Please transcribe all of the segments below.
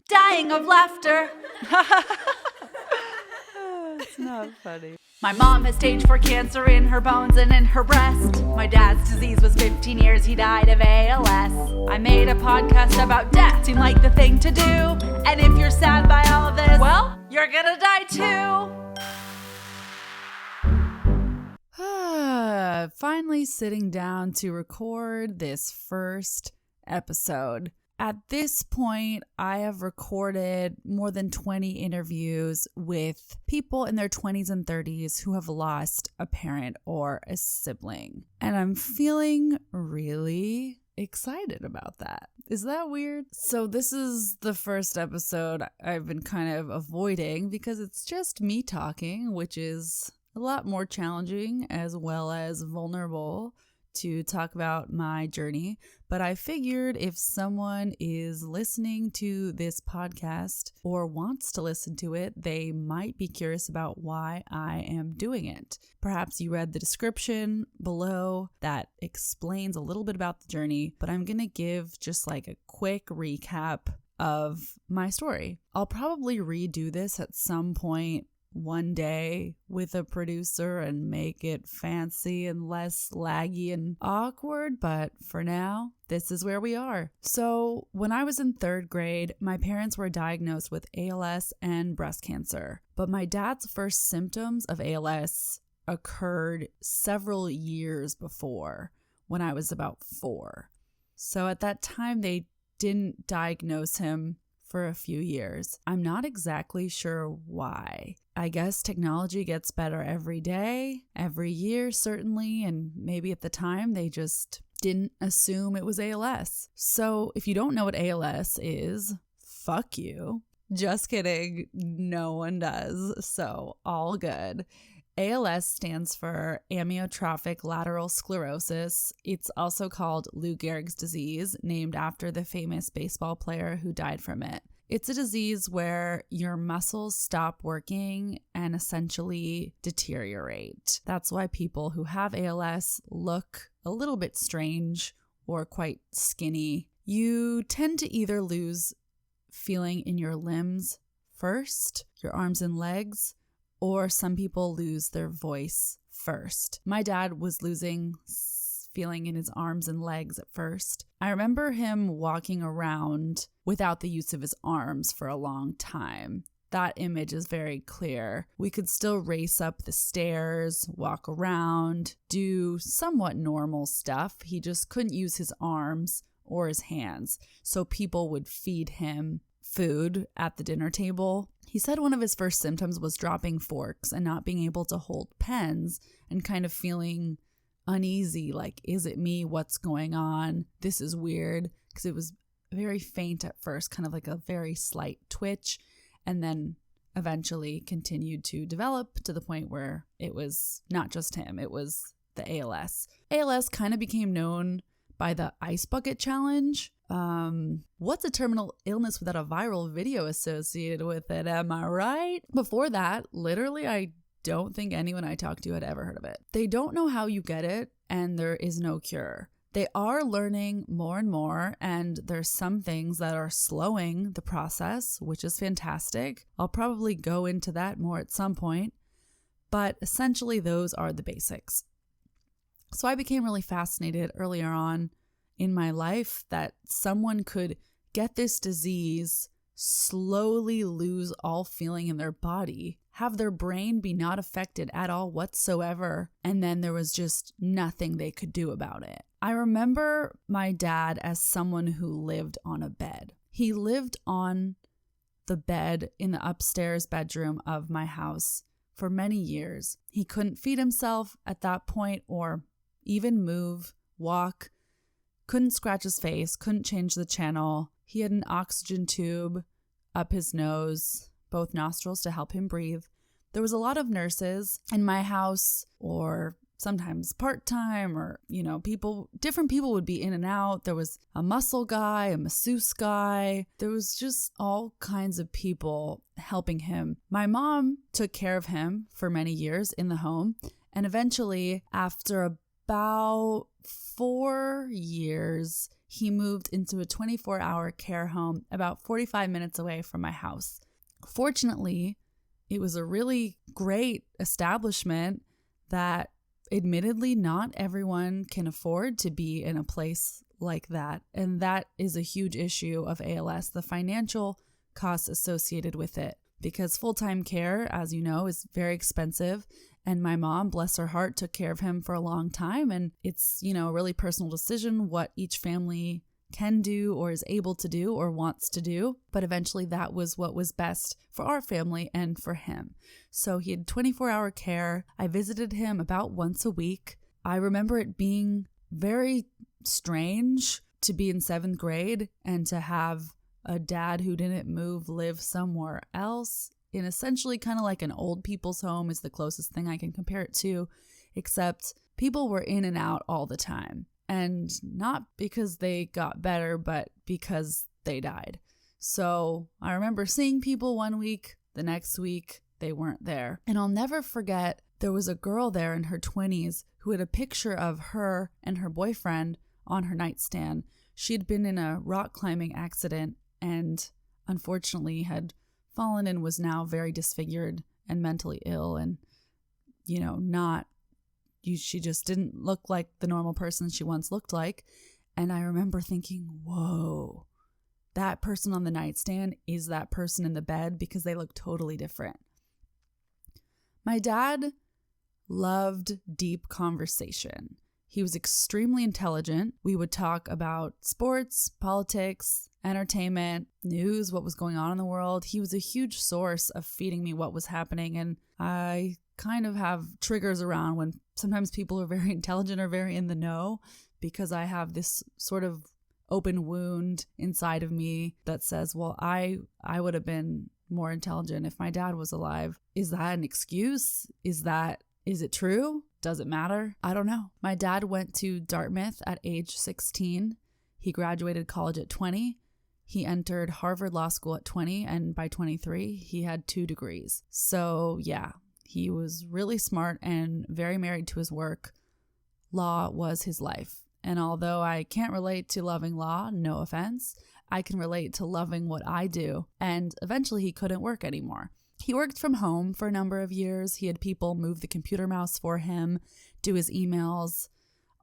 dying of laughter. It's not funny. My mom has stage 4 cancer in her bones and in her breast. My dad's disease was 15 years, he died of ALS. I made a podcast about death, seemed like the thing to do. And if you're sad by all of this, well, you're gonna die too. Finally sitting down to record this first episode. At this point, I have recorded more than 20 interviews with people in their 20s and 30s who have lost a parent or a sibling. And I'm feeling really excited about that. Is that weird? So this is the first episode I've been kind of avoiding because it's just me talking, which is a lot more challenging as well as vulnerable to talk about my journey. But I figured if someone is listening to this podcast or wants to listen to it, they might be curious about why I am doing it. Perhaps you read the description below that explains a little bit about the journey, but I'm going to give just like a quick recap of my story. I'll probably redo this at some point one day with a producer and make it fancy and less laggy and awkward, but for now, this is where we are. So when I was in 3rd grade, my parents were diagnosed with ALS and breast cancer, but my dad's first symptoms of ALS occurred several years before, when I was about 4. So at that time, they didn't diagnose him for a few years. I'm not exactly sure why. I guess technology gets better every day, every year certainly, and maybe at the time they just didn't assume it was ALS. So if you don't know what ALS is, fuck you. Just kidding. No one does. So all good. ALS stands for amyotrophic lateral sclerosis. It's also called Lou Gehrig's disease, named after the famous baseball player who died from it. It's a disease where your muscles stop working and essentially deteriorate. That's why people who have ALS look a little bit strange or quite skinny. You tend to either lose feeling in your limbs first, your arms and legs, or some people lose their voice first. My dad was losing feeling in his arms and legs at first. I remember him walking around without the use of his arms for a long time. That image is very clear. We could still race up the stairs, walk around, do somewhat normal stuff. He just couldn't use his arms or his hands. So people would feed him food at the dinner table. He said one of his first symptoms was dropping forks and not being able to hold pens and kind of feeling uneasy, like, is it me? What's going on? This is weird, because it was very faint at first, kind of like a very slight twitch, and then eventually continued to develop to the point where it was not just him, it was the ALS. ALS kind of became known by the ice bucket challenge. What's a terminal illness without a viral video associated with it? Am I right? Before that, literally, I don't think anyone I talked to had ever heard of it. They don't know how you get it, and there is no cure. They are learning more and more, and there's some things that are slowing the process, which is fantastic. I'll probably go into that more at some point, but essentially those are the basics. So I became really fascinated earlier on in my life that someone could get this disease, slowly lose all feeling in their body, have their brain be not affected at all whatsoever, and then there was just nothing they could do about it. I remember my dad as someone who lived on a bed. He lived on the bed in the upstairs bedroom of my house for many years. He couldn't feed himself at that point or even move, walk, couldn't scratch his face, couldn't change the channel. He had an oxygen tube up his nose, both nostrils, to help him breathe. There was a lot of nurses in my house, or sometimes part-time, or, different people would be in and out. There was a muscle guy, a masseuse guy. There was just all kinds of people helping him. My mom took care of him for many years in the home, and eventually, after about 4 years, he moved into a 24-hour care home about 45 minutes away from my house. Fortunately, it was a really great establishment that admittedly not everyone can afford to be in a place like that. And that is a huge issue of ALS, the financial costs associated with it. Because full-time care, as you know, is very expensive. And my mom, bless her heart, took care of him for a long time. And it's, a really personal decision what each family can do or is able to do or wants to do. But eventually that was what was best for our family and for him. So he had 24-hour care. I visited him about once a week. I remember it being very strange to be in 7th grade and to have a dad who didn't move live somewhere else in essentially kind of like an old people's home is the closest thing I can compare it to, except people were in and out all the time. And not because they got better, but because they died. So I remember seeing people one week, the next week they weren't there. And I'll never forget, there was a girl there in her 20s who had a picture of her and her boyfriend on her nightstand. She'd been in a rock climbing accident and unfortunately had fallen and was now very disfigured and mentally ill and, she just didn't look like the normal person she once looked like. And I remember thinking, whoa, that person on the nightstand is that person in the bed because they look totally different. My dad loved deep conversation. He was extremely intelligent. We would talk about sports, politics, entertainment, news, what was going on in the world. He was a huge source of feeding me what was happening. And I kind of have triggers around when sometimes people are very intelligent or very in the know because I have this sort of open wound inside of me that says, well, I would have been more intelligent if my dad was alive. Is that an excuse? Is it true? Does it matter? I don't know. My dad went to Dartmouth at age 16. He graduated college at 20. He entered Harvard Law School at 20, and by 23, he had 2 degrees. So yeah, he was really smart and very married to his work. Law was his life. And although I can't relate to loving law, no offense, I can relate to loving what I do. And eventually he couldn't work anymore. He worked from home for a number of years. He had people move the computer mouse for him, do his emails,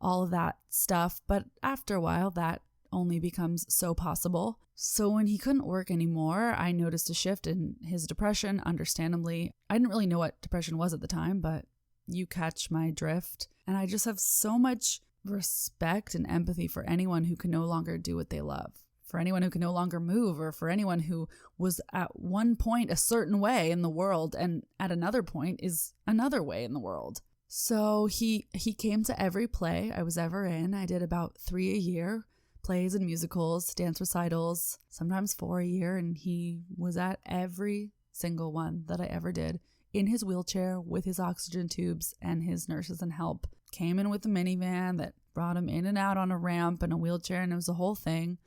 all of that stuff. But after a while, that only becomes so possible. So when he couldn't work anymore, I noticed a shift in his depression, understandably. I didn't really know what depression was at the time, but you catch my drift. And I just have so much respect and empathy for anyone who can no longer do what they love, for anyone who can no longer move, or for anyone who was at one point a certain way in the world and at another point is another way in the world. So he came to every play I was ever in. I did about 3 a year, plays and musicals, dance recitals, sometimes 4 a year, and he was at every single one that I ever did in his wheelchair with his oxygen tubes and his nurses and help. Came in with a minivan that brought him in and out on a ramp and a wheelchair, and it was a whole thing.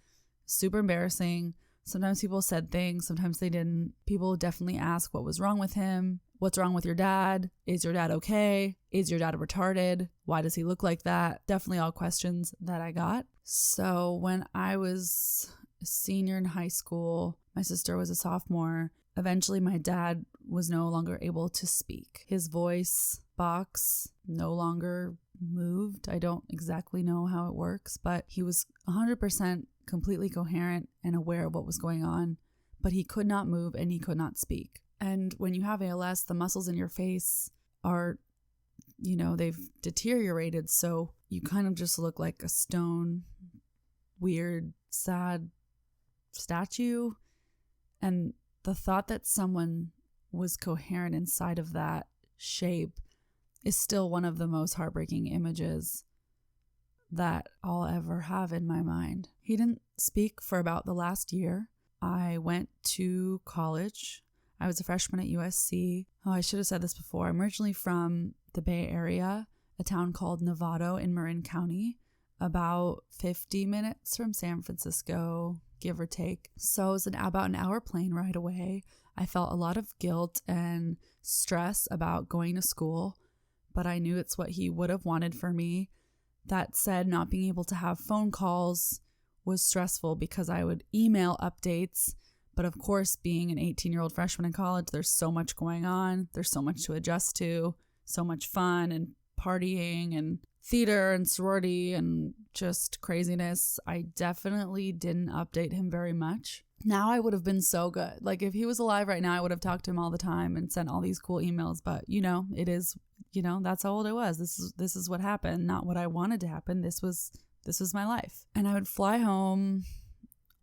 Super embarrassing. Sometimes people said things, sometimes they didn't. People would definitely ask what was wrong with him. What's wrong with your dad? Is your dad okay? Is your dad retarded? Why does he look like that? Definitely all questions that I got. So when I was a senior in high school, my sister was a sophomore. Eventually my dad was no longer able to speak. His voice box no longer moved. I don't exactly know how it works, but he was 100% completely coherent and aware of what was going on, but he could not move and he could not speak. And when you have ALS, the muscles in your face are, they've deteriorated, so you kind of just look like a stone, weird, sad statue. And the thought that someone was coherent inside of that shape is still one of the most heartbreaking images that I'll ever have in my mind. He didn't speak for about the last year. I went to college. I was a freshman at USC. Oh, I should have said this before. I'm originally from the Bay Area, a town called Novato in Marin County, about 50 minutes from San Francisco, give or take. So it was about an hour plane ride away. I felt a lot of guilt and stress about going to school, but I knew it's what he would have wanted for me. That said, not being able to have phone calls was stressful because I would email updates. But of course, being an 18-year-old freshman in college, there's so much going on. There's so much to adjust to, so much fun and partying and theater and sorority and just craziness. I definitely didn't update him very much. Now I would have been so good. Like if he was alive right now, I would have talked to him all the time and sent all these cool emails. But it is, that's how old I was. This is what happened, not what I wanted to happen. This was my life. And I would fly home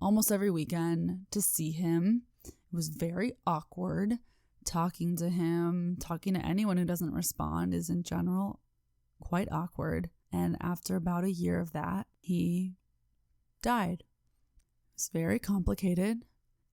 almost every weekend to see him. It was very awkward talking to him. Talking to anyone who doesn't respond is in general quite awkward. And after about a year of that, he died. It was very complicated.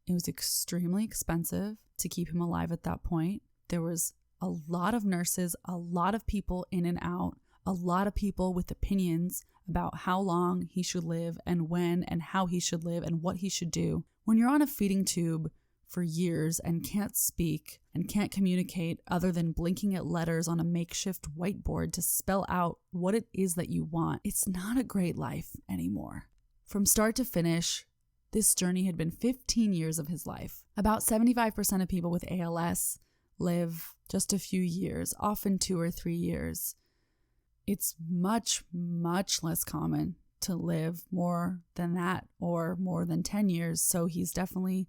It was extremely expensive to keep him alive at that point. There was a lot of nurses, a lot of people in and out, a lot of people with opinions about how long he should live and when and how he should live and what he should do. When you're on a feeding tube for years and can't speak and can't communicate other than blinking at letters on a makeshift whiteboard to spell out what it is that you want, it's not a great life anymore. From start to finish, this journey had been 15 years of his life. About 75% of people with ALS live just a few years, often 2 or 3 years. It's much, much less common to live more than that or more than 10 years. So he's definitely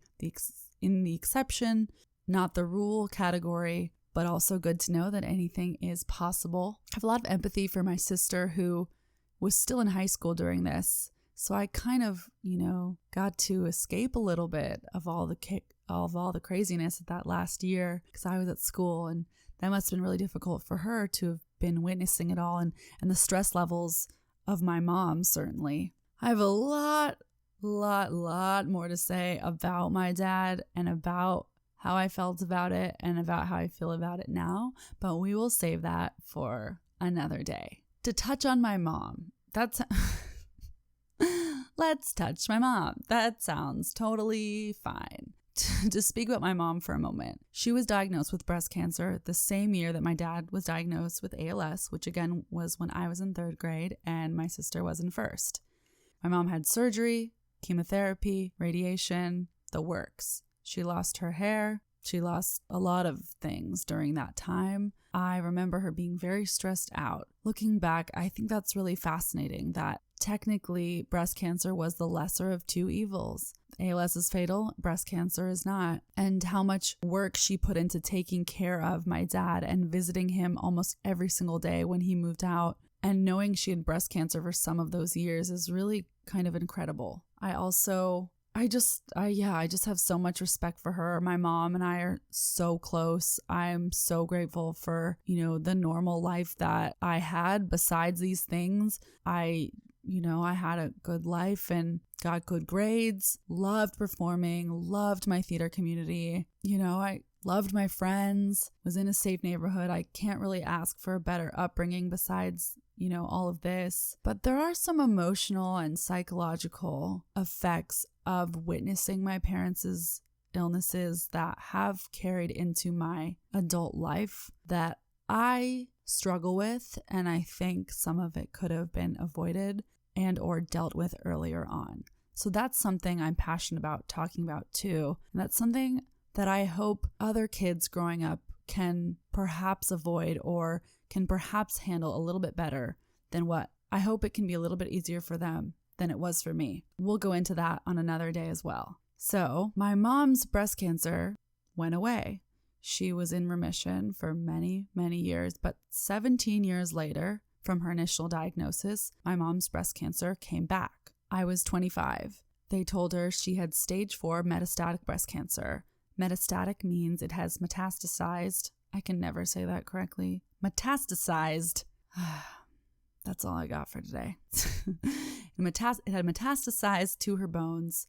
in the exception, not the rule category, but also good to know that anything is possible. I have a lot of empathy for my sister who was still in high school during this. So I kind of, got to escape a little bit of all the craziness of that last year because I was at school, and that must have been really difficult for her to have been witnessing it all and the stress levels of my mom, certainly. I have a lot more to say about my dad and about how I felt about it and about how I feel about it now, but we will save that for another day. To touch on my mom, let's touch my mom. That sounds totally fine. To speak about my mom for a moment, she was diagnosed with breast cancer the same year that my dad was diagnosed with ALS, which again was when I was in 3rd grade and my sister was in 1st. My mom had surgery, chemotherapy, radiation, the works. She lost her hair. She lost a lot of things during that time. I remember her being very stressed out. Looking back, I think that's really fascinating that technically breast cancer was the lesser of two evils. ALS is fatal, breast cancer is not. And how much work she put into taking care of my dad and visiting him almost every single day when he moved out. And knowing she had breast cancer for some of those years is really kind of incredible. I just have so much respect for her. My mom and I are so close. I'm so grateful for, the normal life that I had besides these things. I had a good life and got good grades, loved performing, loved my theater community. I loved my friends, was in a safe neighborhood. I can't really ask for a better upbringing besides, all of this. But there are some emotional and psychological effects of witnessing my parents' illnesses that have carried into my adult life that I struggle with, and I think some of it could have been avoided and or dealt with earlier on. So that's something I'm passionate about talking about too. And that's something that I hope other kids growing up can perhaps avoid or can perhaps handle a little bit better than what I hope it can be a little bit easier for them than it was for me. We'll go into that on another day as well. So my mom's breast cancer went away. She was in remission for many, many years, but 17 years later from her initial diagnosis, my mom's breast cancer came back. I was 25. They told her she had stage 4 metastatic breast cancer. Metastatic means it has metastasized. I can never say that correctly. Metastasized. That's all I got for today. It had metastasized to her bones.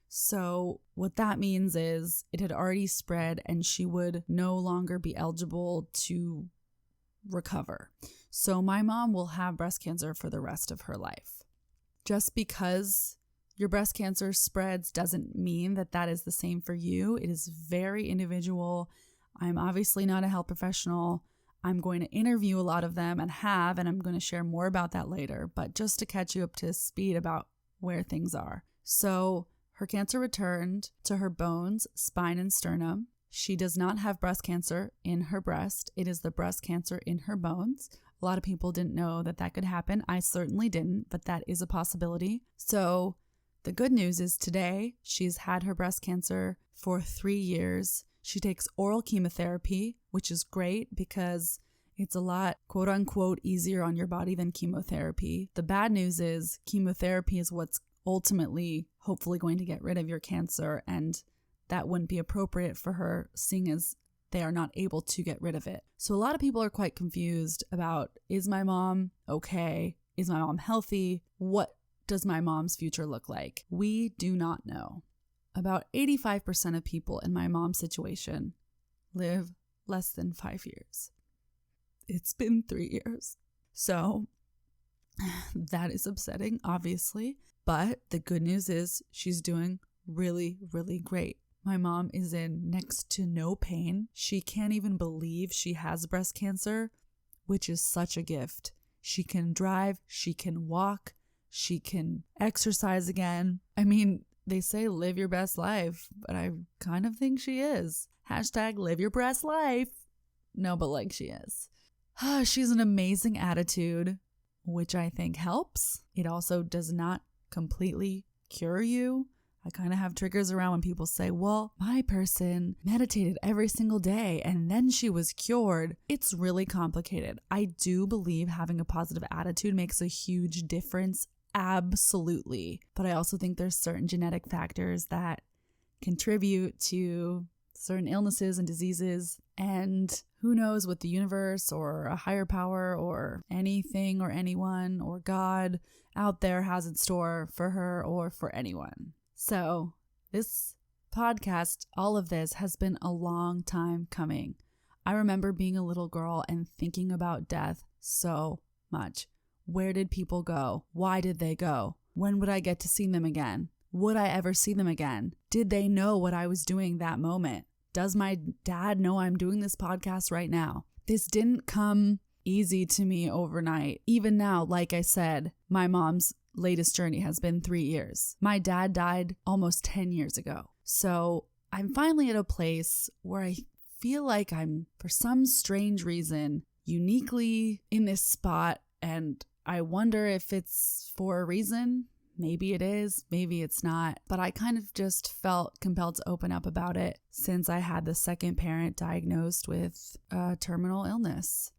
So what that means is it had already spread and she would no longer be eligible to recover. So my mom will have breast cancer for the rest of her life. Just because your breast cancer spreads doesn't mean that that is the same for you. It is very individual. I'm obviously not a health professional. I'm going to interview a lot of them and I'm going to share more about that later. But just to catch you up to speed about where things are. So her cancer returned to her bones, spine, and sternum. She does not have breast cancer in her breast. It is the breast cancer in her bones. A lot of people didn't know that that could happen. I certainly didn't, but that is a possibility. So the good news is today she's had her breast cancer for 3 years. She takes oral chemotherapy, which is great because it's a lot, quote unquote, easier on your body than chemotherapy. The bad news is chemotherapy is what's ultimately, hopefully, going to get rid of your cancer, and that wouldn't be appropriate for her, seeing as they are not able to get rid of it. So a lot of people are quite confused about, is my mom okay? Is my mom healthy? What does my mom's future look like? We do not know. About 85% of people in my mom's situation live less than 5 years. It's been 3 years. So that is upsetting, obviously. But the good news is she's doing really, really great. My mom is in next to no pain. She can't even believe she has breast cancer, which is such a gift. She can drive, she can walk, she can exercise again. I mean, they say live your best life, but I kind of think she is. Hashtag live your best life. No, but like she is. She's an amazing attitude, which I think helps. It also does not completely cure you. I kind of have triggers around when people say, well, my person meditated every single day and then she was cured. It's really complicated. I do believe having a positive attitude makes a huge difference. Absolutely. But I also think there's certain genetic factors that contribute to certain illnesses and diseases. And who knows what the universe or a higher power or anything or anyone or God out there has in store for her or for anyone. So this podcast, all of this has been a long time coming. I remember being a little girl and thinking about death so much. Where did people go? Why did they go? When would I get to see them again? Would I ever see them again? Did they know what I was doing that moment? Does my dad know I'm doing this podcast right now? This didn't come easy to me overnight. Even now, like I said, my mom's latest journey has been 3 years. My dad died almost 10 years ago. So I'm finally at a place where I feel like I'm, for some strange reason, uniquely in this spot. And I wonder if it's for a reason. Maybe it is, maybe it's not. But I kind of just felt compelled to open up about it since I had the second parent diagnosed with a terminal illness.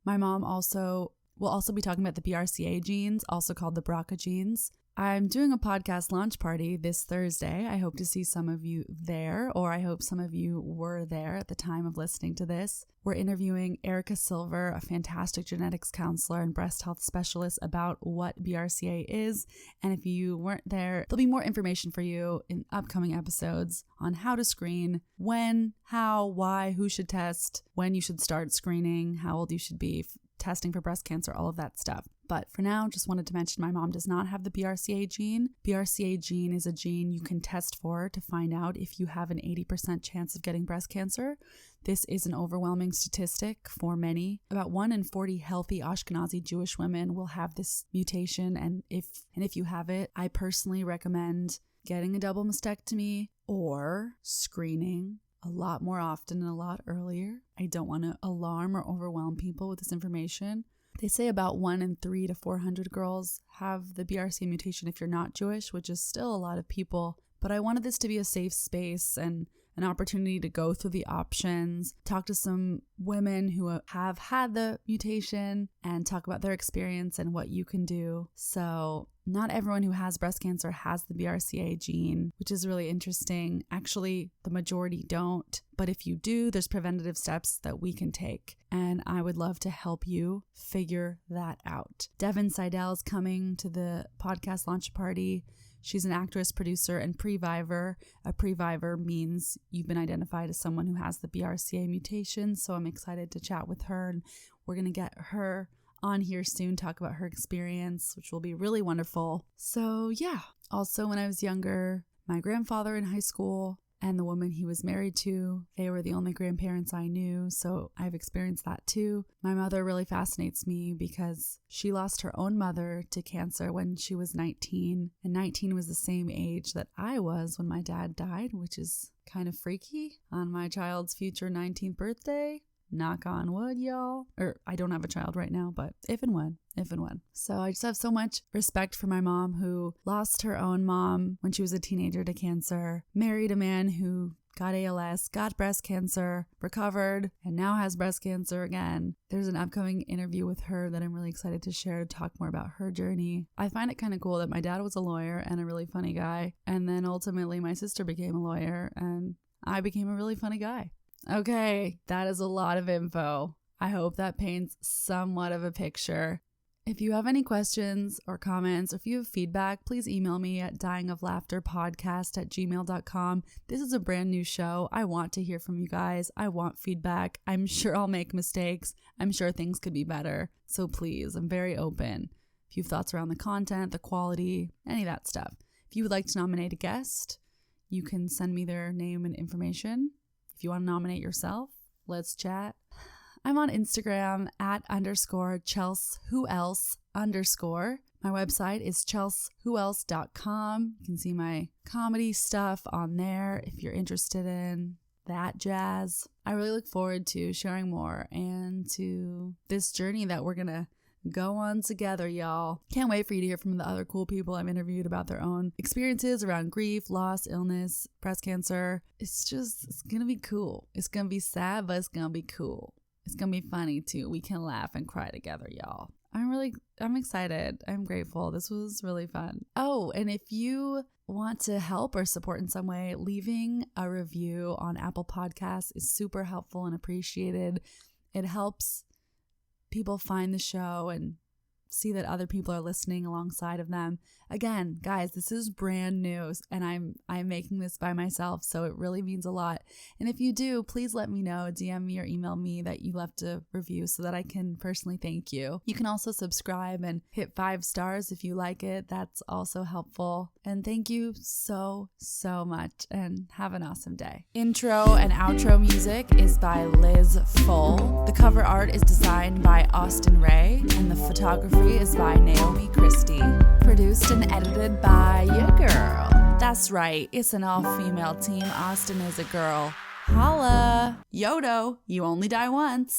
My mom will also be talking about the BRCA genes, also called the BRCA genes. I'm doing a podcast launch party this Thursday. I hope to see some of you there, or I hope some of you were there at the time of listening to this. We're interviewing Erica Silver, a fantastic genetics counselor and breast health specialist, about what BRCA is. And if you weren't there, there'll be more information for you in upcoming episodes on how to screen, when, how, why, who should test, when you should start screening, how old you should be, testing for breast cancer, all of that stuff. But for now, just wanted to mention my mom does not have the BRCA gene. BRCA gene is a gene you can test for to find out if you have an 80% chance of getting breast cancer. This is an overwhelming statistic for many. About 1 in 40 healthy Ashkenazi Jewish women will have this mutation. And if you have it, I personally recommend getting a double mastectomy or screening a lot more often and a lot earlier. I don't want to alarm or overwhelm people with this information. They say about 1 in 3 to 400 girls have the BRCA mutation if you're not Jewish, which is still a lot of people. But I wanted this to be a safe space and an opportunity to go through the options, talk to some women who have had the mutation and talk about their experience and what you can do. So not everyone who has breast cancer has the BRCA gene, which is really interesting. Actually, the majority don't. But if you do, there's preventative steps that we can take. And I would love to help you figure that out. Devin Seidel is coming to the podcast launch party. She's an actress, producer, and previvor. A previvor means you've been identified as someone who has the BRCA mutation. So I'm excited to chat with her, and we're going to get her on here soon, talk about her experience, which will be really wonderful. So yeah, also when I was younger, my grandfather in high school and the woman he was married to, they were the only grandparents I knew, so I've experienced that too. My mother really fascinates me because she lost her own mother to cancer when she was 19, and 19 was the same age that I was when my dad died, which is kind of freaky on my child's future 19th birthday. Knock on wood, y'all. Or I don't have a child right now, but if and when. So I just have so much respect for my mom, who lost her own mom when she was a teenager to cancer, married a man who got ALS, got breast cancer, recovered, and now has breast cancer again. There's an upcoming interview with her that I'm really excited to share to talk more about her journey. I find it kind of cool that my dad was a lawyer and a really funny guy, and then ultimately my sister became a lawyer and I became a really funny guy. Okay, that is a lot of info. I hope that paints somewhat of a picture. If you have any questions or comments, or if you have feedback, please email me at dyingoflaughterpodcast@gmail.com. This is a brand new show. I want to hear from you guys. I want feedback. I'm sure I'll make mistakes. I'm sure things could be better. So please, I'm very open. If you have thoughts around the content, the quality, any of that stuff. If you would like to nominate a guest, you can send me their name and information. If you want to nominate yourself, let's chat. I'm on Instagram @_ChelsWhoElse_. My website is chelswhoelse.com. You can see my comedy stuff on there if you're interested in that jazz. I really look forward to sharing more and to this journey that we're going to go on together, y'all. Can't wait for you to hear from the other cool people I've interviewed about their own experiences around grief, loss, illness, breast cancer. It's going to be cool. It's going to be sad, but it's going to be cool. It's going to be funny too. We can laugh and cry together, y'all. I'm excited. I'm grateful. This was really fun. Oh, and if you want to help or support in some way, leaving a review on Apple Podcasts is super helpful and appreciated. It helps people find the show and see that other people are listening alongside of them. Again, guys, this is brand new and I'm making this by myself, so it really means a lot. And if you do, please let me know, DM me or email me that you left a review so that I can personally thank you. You can also subscribe and hit 5 stars if you like it. That's also helpful. And thank you so much, and have an awesome day. Intro and outro music is by Liz Full. The cover art is designed by Austin Ray, and the photography is by Naomi Christie. Produced and edited by your girl. That's right, it's an all-female team. Austin is a girl. Holla! Yodo, you only die once.